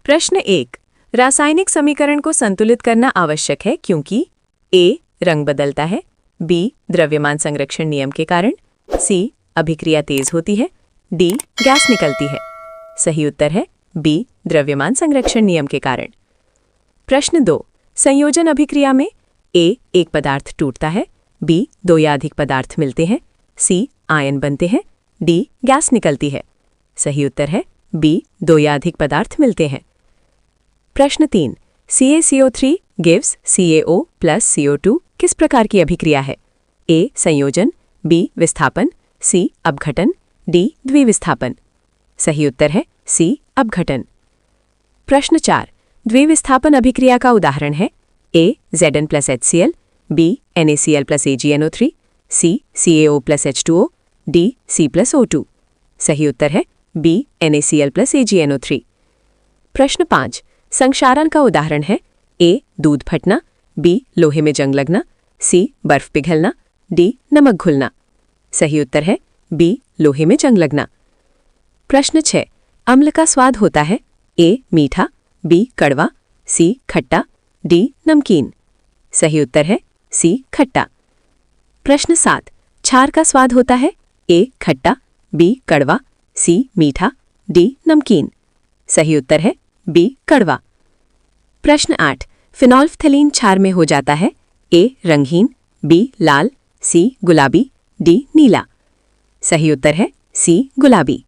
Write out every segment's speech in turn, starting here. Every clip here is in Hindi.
प्रश्न 1। रासायनिक समीकरण को संतुलित करना आवश्यक है क्योंकि ए. रंग बदलता है, बी. द्रव्यमान संरक्षण नियम के कारण, सी. अभिक्रिया तेज होती है, डी. गैस निकलती है। सही उत्तर है बी. द्रव्यमान संरक्षण नियम के कारण। प्रश्न 2। संयोजन अभिक्रिया में ए. एक पदार्थ टूटता है, बी. दो या अधिक पदार्थ मिलते हैं, सी. आयन बनते हैं, डी. गैस निकलती है। सही उत्तर है बी. दो या अधिक पदार्थ मिलते हैं। प्रश्न 3। CaCO3 gives CaO plus CO2 किस प्रकार की अभिक्रिया है? ए. संयोजन, बी. विस्थापन, सी. अपघटन, डी. द्विविस्थापन। सही उत्तर है सी. अपघटन। प्रश्न 4। द्विविस्थापन अभिक्रिया का उदाहरण है A. Zn plus HCl, B. NaCl plus AgNO3, C. CaO plus H2O, D. C plus O2। सही उत्तर है बी. NaCl plus AgNO3। प्रश्न 5। संक्षारण का उदाहरण है ए. दूध फटना, बी. लोहे में जंग लगना, सी. बर्फ पिघलना, डी. नमक घुलना। सही उत्तर है बी. लोहे में जंग लगना। प्रश्न 6। अम्ल का स्वाद होता है ए. मीठा, बी. कड़वा, सी. खट्टा, डी. नमकीन। सही उत्तर है सी. खट्टा। प्रश्न 7। क्षार का स्वाद होता है ए. खट्टा, बी. कड़वा, सी. मीठा, डी. नमकीन। सही उत्तर है बी. कड़वा। प्रश्न 8। फिनोल्फ्थलीन क्षार में हो जाता है ए. रंगहीन, बी. लाल, सी. गुलाबी, डी. नीला। सही उत्तर है सी. गुलाबी।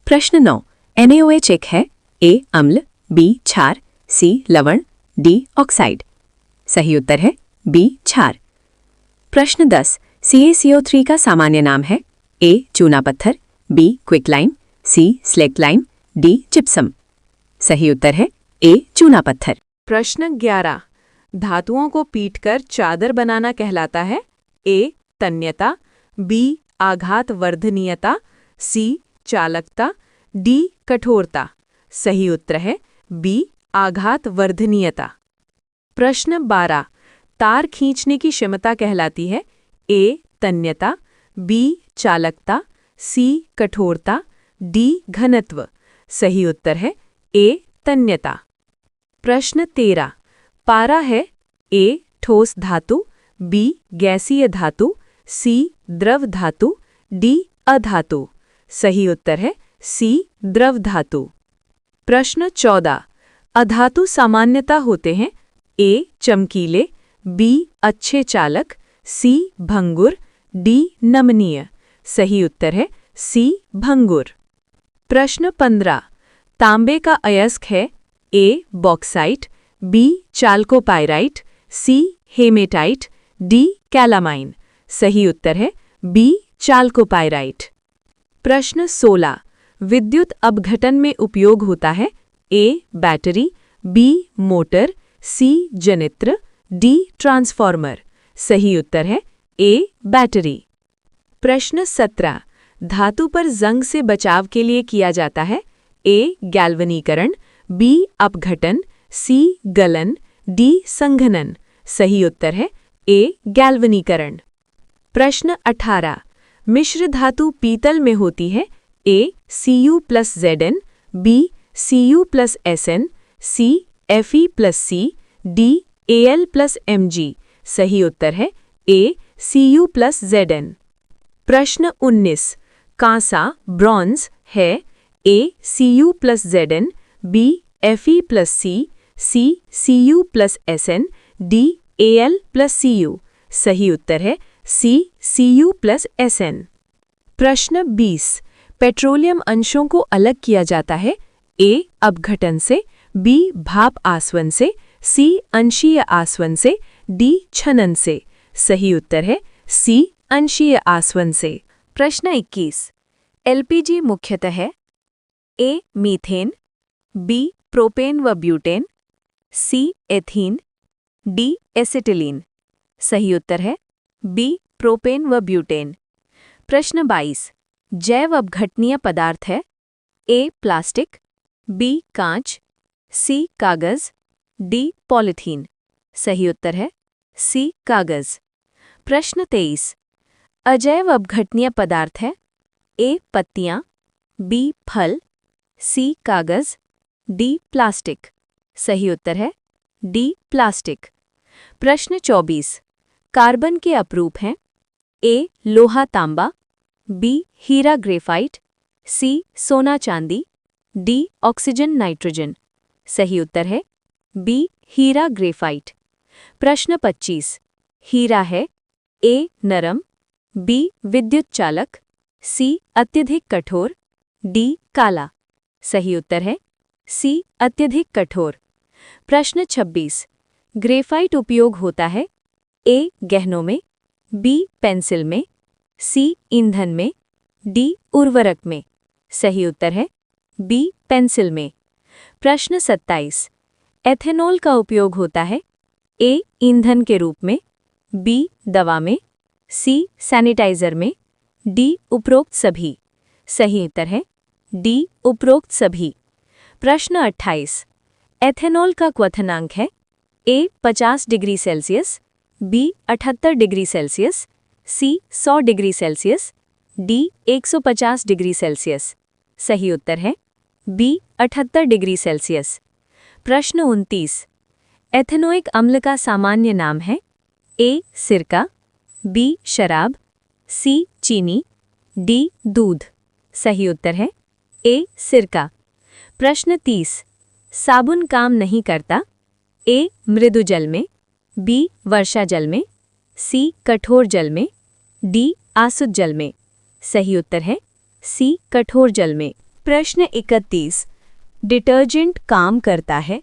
प्रश्न 9। NaOH एक है ए. अम्ल, बी. क्षार, सी. लवण, डी. ऑक्साइड। सही उत्तर है बी. क्षार। प्रश्न 10। CaCO3 का सामान्य नाम है ए. चूना पत्थर, बी. क्विकलाइम, सी. स्लेक्लाइम, डी. जिप्सम। सही उत्तर है ए. चूना पत्थर। प्रश्न 11। धातुओं को पीटकर चादर बनाना कहलाता है ए. तन्यता, बी. आघात वर्धनीयता, सी. चालकता, डी. कठोरता। सही उत्तर है बी. आघात वर्धनीयता। प्रश्न 12। तार खींचने की क्षमता कहलाती है ए. तन्यता, बी. चालकता, सी. कठोरता, डी. घनत्व। सही उत्तर है ए. तन्यता। प्रश्न 13। पारा है ए. ठोस धातु, बी. गैसीय धातु, सी. द्रव धातु, डी. अधातु। सही उत्तर है सी. द्रव धातु। प्रश्न 14। अधातु सामान्यतः होते हैं ए. चमकीले, बी. अच्छे चालक, सी. भंगुर, डी. नमनीय। सही उत्तर है सी. भंगुर। प्रश्न 15। तांबे का अयस्क है A. Bauxite, B. Chalcopyrite, C. Haematite, D. Calamine. सही उत्तर है बी. चाल्कोपाइराइट। प्रश्न 16। विद्युत अपघटन में उपयोग होता है A. Battery, B. Motor, C. जनित्र, डी. ट्रांसफॉर्मर। सही उत्तर है ए. बैटरी। प्रश्न 17। धातु पर जंग से बचाव के लिए किया जाता है ए. गैल्वनीकरण, बी. अपघटन, सी. गलन, डी. संघनन। सही उत्तर है ए. गैल्वनीकरण। प्रश्न 18। मिश्र धातु पीतल में होती है A. Cu plus Zn, B. Cu plus Sn, C. Fe plus C, D. Al plus Mg। सही उत्तर है ए. Cu plus Zn। प्रश्न 19। कांसा ब्रॉन्ज है A. Cu plus Zn, B. Fe plus C, C. Cu plus Sn, D. Al plus Cu। सही उत्तर है सी. Cu plus Sn। प्रश्न 20। पेट्रोलियम अंशों को अलग किया जाता है ए. अपघटन से, बी. भाप आसवन से, सी. अंशीय आसवन से, डी. छनन से। सही उत्तर है सी. अंशीय आसवन से। प्रश्न 21। LPG मुख्यतः है ए. Methane, B. प्रोपेन व butane, C. Ethene, D. Acetylene. सही उत्तर है बी. प्रोपेन व ब्यूटेन। प्रश्न 22। जैव अपघटनीय पदार्थ है ए. Plastic, B. कांच, सी. कागज, डी. पॉलीथीन। सही उत्तर है सी. कागज। प्रश्न 23। अजैव अपघटनीय पदार्थ है ए. पत्तियां, बी. फल, सी. कागज, डी प्लास्टिक। सही उत्तर है डी प्लास्टिक। प्रश्न 24। कार्बन के अपरूप हैं ए लोहा तांबा, बी हीरा ग्रेफाइट, सी सोना चांदी, डी ऑक्सीजन नाइट्रोजन। सही उत्तर है बी हीरा ग्रेफाइट। प्रश्न 25। हीरा है ए नरम, बी विद्युत चालक, सी अत्यधिक कठोर, डी काला। सही उत्तर है सी अत्यधिक कठोर। प्रश्न 26। ग्रेफाइट उपयोग होता है ए गहनों में, बी पेंसिल में, सी ईंधन में, डी उर्वरक में। सही उत्तर है बी पेंसिल में। प्रश्न 27। एथेनॉल का उपयोग होता है ए ईंधन के रूप में, बी दवा में, सी सैनिटाइजर में, डी उपरोक्त सभी। सही उत्तर है डी उपरोक्त सभी। प्रश्न 28। एथेनॉल का क्वथनांक है A 50 degree Celsius, B 78 degree Celsius, C 100 degree Celsius, D 150 degree Celsius. सही उत्तर है बी 78 डिग्री सेल्सियस। प्रश्न 29। एथेनोइक अम्ल का सामान्य नाम है ए सिरका, बी शराब, सी चीनी, डी दूध। सही उत्तर है ए सिरका। प्रश्न 30। साबुन काम नहीं करता ए मृदु जल में, बी वर्षा जल में, सी कठोर जल में, डी आसुत जल में। सही उत्तर है सी कठोर जल में। प्रश्न 31। डिटर्जेंट काम करता है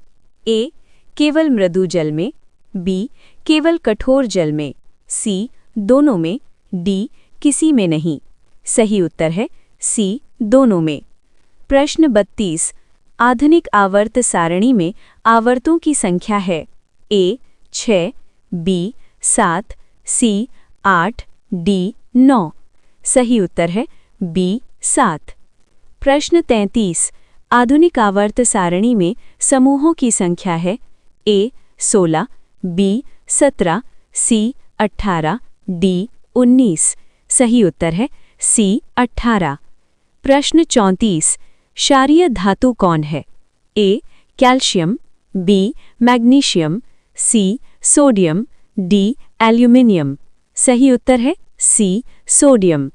ए केवल मृदु जल में, बी केवल कठोर जल में, सी दोनों में, डी किसी में नहीं। सही उत्तर है सी दोनों में। प्रश्न 32। आधुनिक आवर्त सारणी में आवर्तों की संख्या है ए 6, बी 7, सी 8, डी 9। सही उत्तर है बी 7। प्रश्न 33। आधुनिक आवर्त सारणी में समूहों की संख्या है ए 16, बी 17, सी 18, डी 19। सही उत्तर है सी 18। प्रश्न 34। क्षारीय धातु कौन है A calcium, B magnesium, C sodium, D aluminium. सही उत्तर है सी सोडियम।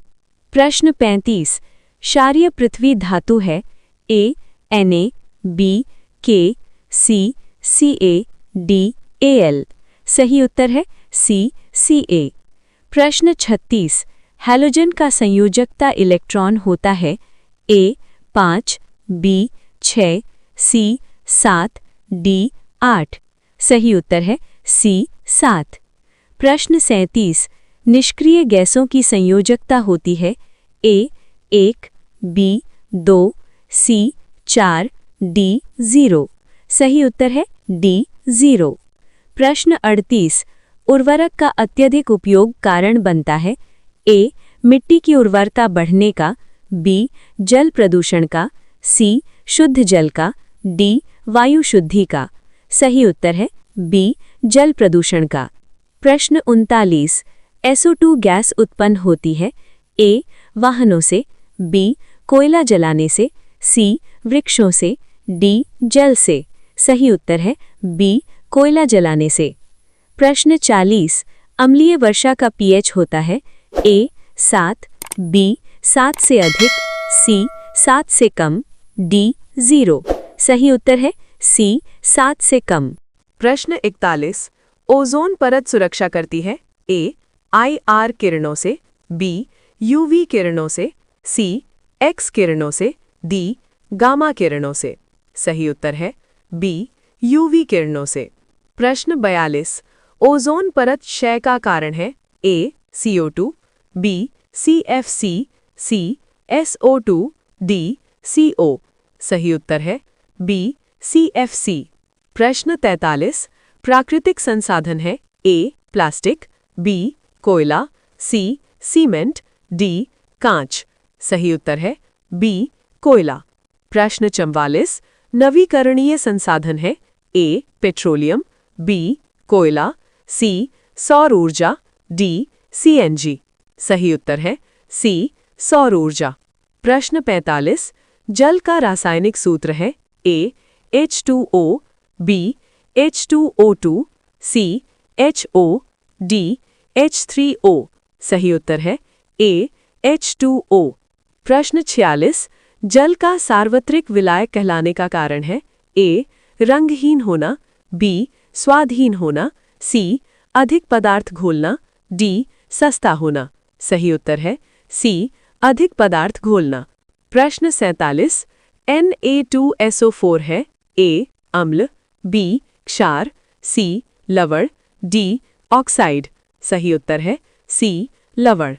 प्रश्न 35। क्षारीय पृथ्वी धातु है ए Na, बी के, सी Ca, डी Al। सही उत्तर है सी Ca। प्रश्न 36। हैलोजन का संयोजकता इलेक्ट्रॉन होता है ए 5, बी 6, सी 7, डी 8। सही उत्तर है सी 7। प्रश्न 37। निष्क्रिय गैसों की संयोजकता होती है ए 1, बी 2, सी 4, डी 0। सही उत्तर है डी 0। प्रश्न 38। उर्वरक का अत्यधिक उपयोग कारण बनता है ए मिट्टी की उर्वरता बढ़ने का, बी जल प्रदूषण का, सी शुद्ध जल का, डी वायु शुद्धि का। सही उत्तर है बी जल प्रदूषण का। प्रश्न 39। SO2 गैस उत्पन्न होती है ए वाहनों से, बी कोयला जलाने से, सी वृक्षों से, डी जल से। सही उत्तर है बी कोयला जलाने से। प्रश्न 40। अम्लीय वर्षा का pH होता है ए 7, बी 7 से अधिक, सी 7 से कम, डी 0। सही उत्तर है सी 7 से कम। प्रश्न 41। ओजोन परत सुरक्षा करती है ए IR किरणों से, बी UV किरणों से, सी X किरणों से, डी गामा किरणों से। सही उत्तर है बी UV किरणों से। प्रश्न 42। ओजोन परत क्षय का कारण है ए CO2, बी CFC, सी SO2, डी CO। सही उत्तर है बी CFC। प्रश्न 43। प्राकृतिक संसाधन है ए प्लास्टिक, बी कोयला, सी सीमेंट, डी कांच। सही उत्तर है बी कोयला। प्रश्न 44। नवीकरणीय संसाधन है ए पेट्रोलियम, बी कोयला, सी सौर ऊर्जा, डी CNG। सही उत्तर है सी सौर ऊर्जा। प्रश्न 45। जल का रासायनिक सूत्र है ए H2O, B H2O2, C HO, D H3O। सही उत्तर है A H2O। प्रश्न 46। जल का सार्वत्रिक विलायक कहलाने का कारण है A रंगहीन होना, B स्वादहीन होना, C अधिक पदार्थ घोलना, D सस्ता होना। सही उत्तर है C अधिक पदार्थ घोलना। प्रश्न 47। Na2SO4 है A अम्ल, B क्षार, C लवण, D ऑक्साइड। सही उत्तर है C लवण।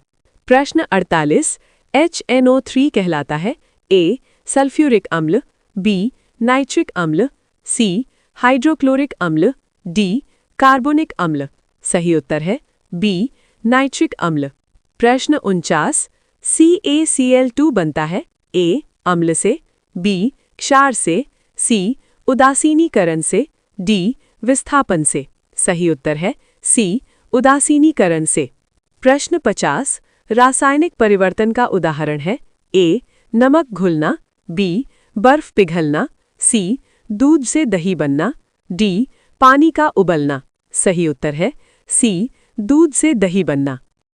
प्रश्न 48। HNO3 कहलाता है A सल्फ्यूरिक अम्ल, B नाइट्रिक अम्ल, C हाइड्रोक्लोरिक अम्ल, D कार्बोनिक अम्ल। सही उत्तर है B नाइट्रिक अम्ल। प्रश्न 49। CaCl2 बनता है A अम्ल से, B क्षार से, C उदासीनीकरण से, D विस्थापन से। सही उत्तर है C उदासीनीकरण से। प्रश्न 50। रासायनिक परिवर्तन का उदाहरण है A नमक घुलना, B बर्फ पिघलना, C दूध से दही बनना, D पानी का उबलना। सही उत्तर है C दूध से दही बनना।